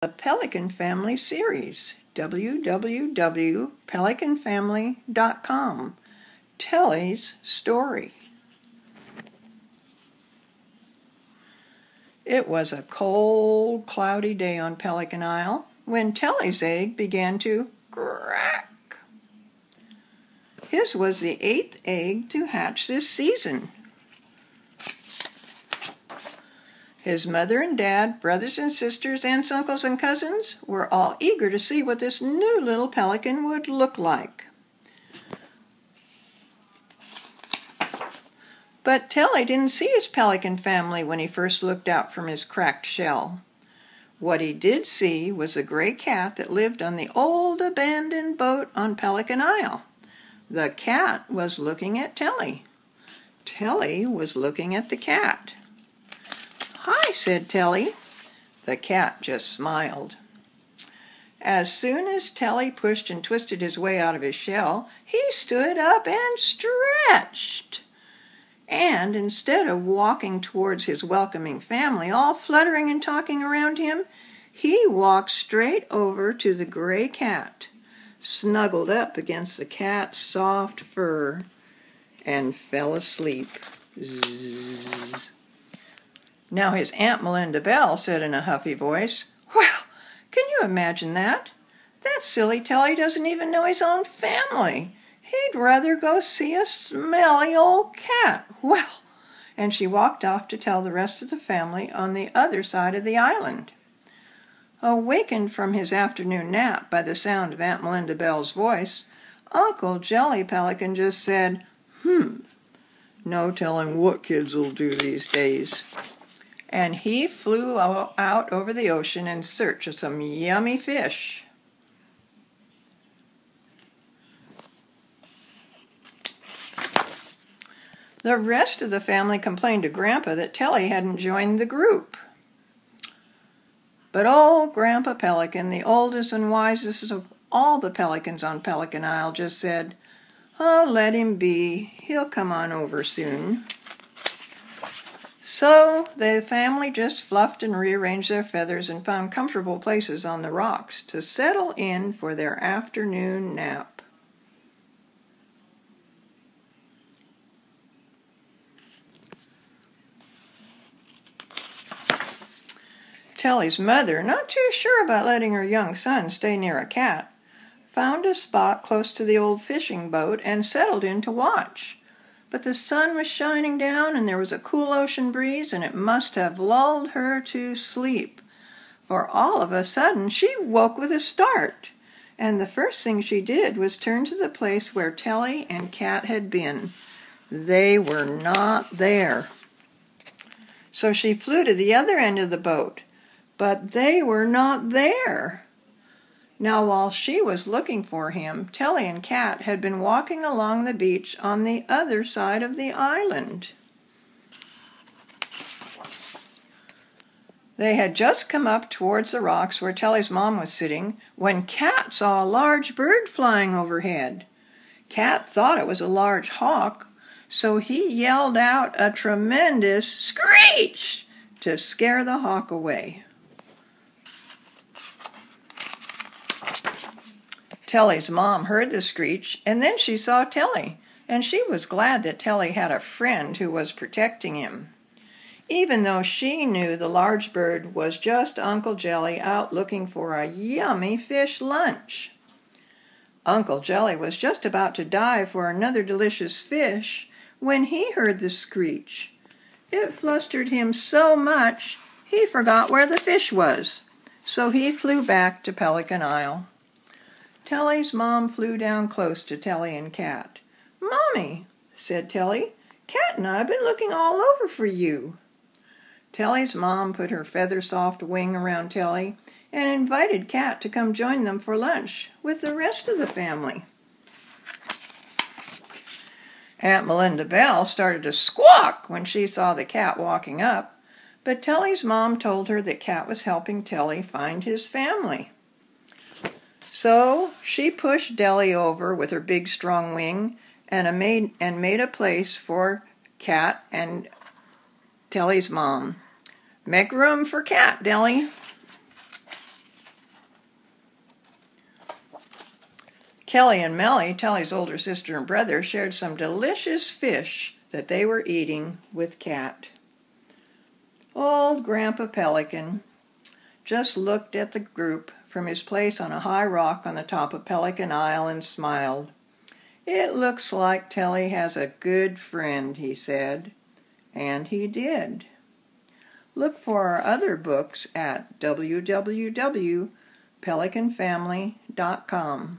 the Pelican Family series, www.pelicanfamily.com. Telly's story. It was a cold, cloudy day on Pelican Isle when Telly's egg began to crack. His was the 8th egg to hatch this season. His mother and dad, brothers and sisters, aunts, uncles, and cousins were all eager to see what this new little pelican would look like. But Telly didn't see his pelican family when he first looked out from his cracked shell. What he did see was a gray cat that lived on the old abandoned boat on Pelican Isle. The cat was looking at Telly. Telly was looking at the cat. "Hi," said Telly. The cat just smiled. As soon as Telly pushed and twisted his way out of his shell, he stood up and stretched. And instead of walking towards his welcoming family, all fluttering and talking around him, he walked straight over to the gray cat, snuggled up against the cat's soft fur, and fell asleep. Zzz. Now his Aunt Melinda Bell said in a huffy voice, "Well, can you imagine that? That silly Telly doesn't even know his own family. He'd rather go see a smelly old cat. Well," and she walked off to tell the rest of the family on the other side of the island. Awakened from his afternoon nap by the sound of Aunt Melinda Bell's voice, Uncle Jelly Pelican just said, "No telling what kids will do these days." And he flew out over the ocean in search of some yummy fish. The rest of the family complained to Grandpa that Telly hadn't joined the group. But old Grandpa Pelican, the oldest and wisest of all the pelicans on Pelican Isle, just said, "Oh, let him be. He'll come on over soon." So the family just fluffed and rearranged their feathers and found comfortable places on the rocks to settle in for their afternoon nap. Telly's mother, not too sure about letting her young son stay near a cat, found a spot close to the old fishing boat and settled in to watch. But the sun was shining down and there was a cool ocean breeze, and it must have lulled her to sleep. For all of a sudden she woke with a start, and the first thing she did was turn to the place where Telly and Cat had been. They were not there. So she flew to the other end of the boat, but they were not there. Now, while she was looking for him, Telly and Cat had been walking along the beach on the other side of the island. They had just come up towards the rocks where Telly's mom was sitting when Cat saw a large bird flying overhead. Cat thought it was a large hawk, so he yelled out a tremendous screech to scare the hawk away. Telly's mom heard the screech, and then she saw Telly, and she was glad that Telly had a friend who was protecting him, even though she knew the large bird was just Uncle Jelly out looking for a yummy fish lunch. Uncle Jelly was just about to dive for another delicious fish when he heard the screech. It flustered him so much he forgot where the fish was, so he flew back to Pelican Isle. Telly's mom flew down close to Telly and Cat. "Mommy," said Telly, "Cat and I have been looking all over for you." Telly's mom put her feather-soft wing around Telly and invited Cat to come join them for lunch with the rest of the family. Aunt Melinda Bell started to squawk when she saw the cat walking up, but Telly's mom told her that Cat was helping Telly find his family. So she pushed Telly over with her big strong wing and made a place for Cat and Telly's mom. "Make room for Cat, Telly." Kelly and Melly, Telly's older sister and brother, shared some delicious fish that they were eating with Cat. Old Grandpa Pelican just looked at the group from his place on a high rock on the top of Pelican Isle and smiled. "It looks like Telly has a good friend," he said. And he did. Look for our other books at www.pelicanfamily.com.